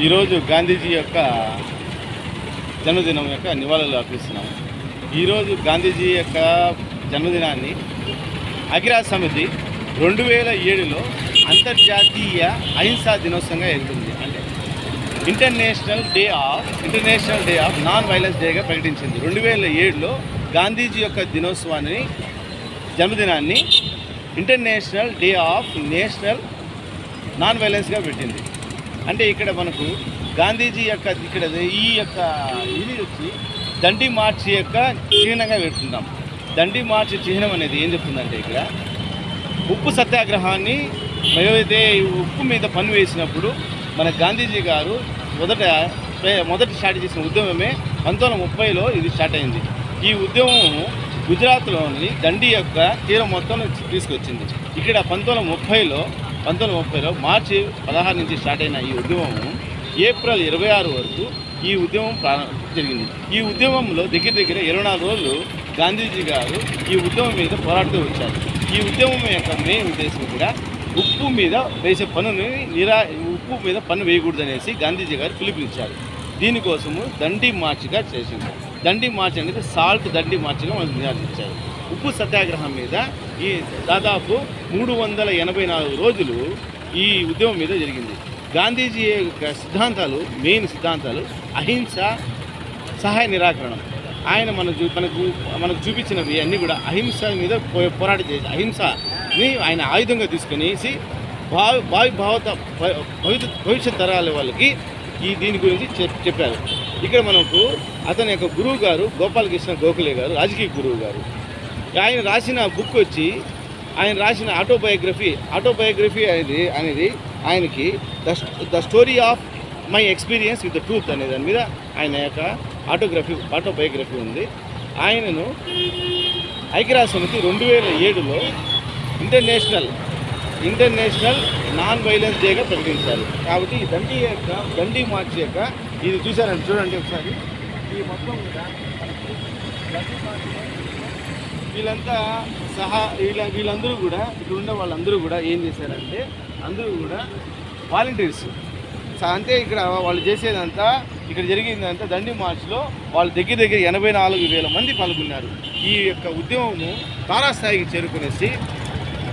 ఈరోజు గాంధీజీ యొక్క జన్మదినం యొక్క నివాళులు అర్పిస్తున్నాము. ఈరోజు గాంధీజీ యొక్క జన్మదినాన్ని ఐక్యరాజ్య సమితి 2007లో అంతర్జాతీయ అహింసా దినోత్సవంగా ఎదుగుతుంది. అంటే international day of non violence డేగా ప్రకటించింది. 2007లో గాంధీజీ యొక్క జన్మదినాన్ని international day of national non వైలెన్స్గా పెట్టింది. అంటే ఇక్కడ మనకు గాంధీజీ యొక్క ఇది వచ్చి దండి మార్చి యొక్క చిహ్నంగా పెడుతున్నాం. దండి మార్చి చిహ్నం అనేది ఏం చెప్తుందంటే, ఇక్కడ ఉప్పు సత్యాగ్రహాన్ని ఏదైతే ఉప్పు మీద పన్ను వేసినప్పుడు మన గాంధీజీ గారు మొదట స్టార్ట్ చేసిన ఉద్యమమే 1930లో ఇది స్టార్ట్ అయింది. ఈ ఉద్యమం గుజరాత్లోని దండి యొక్క తీరం మొత్తం తీసుకొచ్చింది. ఇక్కడ 1930లో మార్చి 16 నుంచి స్టార్ట్ అయిన ఈ ఉద్యమం ఏప్రిల్ 26 వరకు ఈ ఉద్యమం జరిగింది. ఈ ఉద్యమంలో దగ్గర 24 రోజులు గాంధీజీ గారు ఈ ఉద్యమం మీద పోరాడుతూ వచ్చారు. ఈ ఉద్యమం యొక్క మెయిన్ ఉద్దేశం కూడా ఉప్పు మీద పన్ను వేయకూడదనేసి గాంధీజీ గారు పిలుపునిచ్చారు. దీనికోసము దండి మార్చిగా చేసింది. దండి మార్చి అనేది సాల్ట్ దండి మార్చిగా మనకు నిర్ధారించారు. ఉప్పు సత్యాగ్రహం మీద ఈ దాదాపు 384 రోజులు ఈ ఉద్యమం మీద జరిగింది. గాంధీజీ యొక్క మెయిన్ సిద్ధాంతాలు అహింస, సహాయ నిరాకరణం. ఆయన మనకు చూపించినవి అన్నీ కూడా అహింస మీద పోరాటం చేసి అహింసని ఆయన ఆయుధంగా తీసుకునేసి భవిష్యత్ తరాల వాళ్ళకి దీని గురించి చెప్పారు. ఇక్కడ మనకు అతని యొక్క గురువు గారు గోపాలకృష్ణ గోఖలే గారు, రాజకీయ గురువు గారు. ఆయన రాసిన బుక్ వచ్చి ఆయన రాసిన ఆటోబయోగ్రఫీ అనేది ఆయనకి the story of my experience with the truth అనే దాని మీద ఆయన యొక్క ఆటోబయోగ్రఫీ ఉంది. ఆయనను ఐక్యరాజ్య సమితి 2007లో ఇంటర్నేషనల్ నాన్ వైలెన్స్ డేగా ప్రకటించారు. కాబట్టి ఈ దండి మార్చి యొక్క ఇది చూడండి ఒకసారి. ఈ మొత్తం కూడా వీళ్ళందరూ కూడా ఇక్కడ ఉన్న వాళ్ళందరూ కూడా ఏం చేశారంటే, అందరూ కూడా వాలంటీర్స్. అంటే ఇక్కడ వాళ్ళు చేసేదంతా, ఇక్కడ జరిగిందంతా దండి మార్చిలో వాళ్ళు దగ్గర 84,000 మంది పాల్గొన్నారు. ఈ యొక్క ఉద్యమము తారాస్థాయికి చేరుకునేసి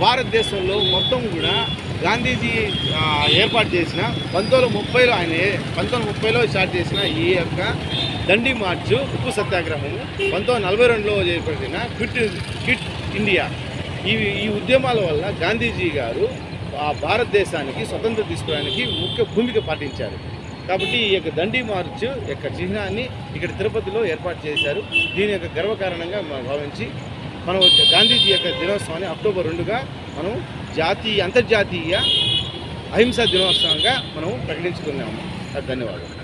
భారతదేశంలో మొత్తం కూడా గాంధీజీ ఏర్పాటు చేసిన 1930లో స్టార్ట్ చేసిన ఈ యొక్క దండి మార్చు ఉప్పు సత్యాగ్రహము 1942లో చేపట్టిన క్విట్ ఇండియా ఈ ఉద్యమాల వల్ల గాంధీజీ గారు భారతదేశానికి స్వతంత్రం తీసుకోవడానికి ముఖ్య భూమిక పాటించారు. కాబట్టి ఈ యొక్క దండి మార్చు యొక్క చిహ్నాన్ని ఇక్కడ తిరుపతిలో ఏర్పాటు చేశారు. దీని యొక్క గర్వకారణంగా మనం భావించి మనం గాంధీజీ యొక్క దినోత్సవాన్ని అక్టోబర్ 2గా మనం అంతర్జాతీయ అహింసా దినోత్సవంగా మనం ప్రకటించుకున్నాము. ధన్యవాదాలు.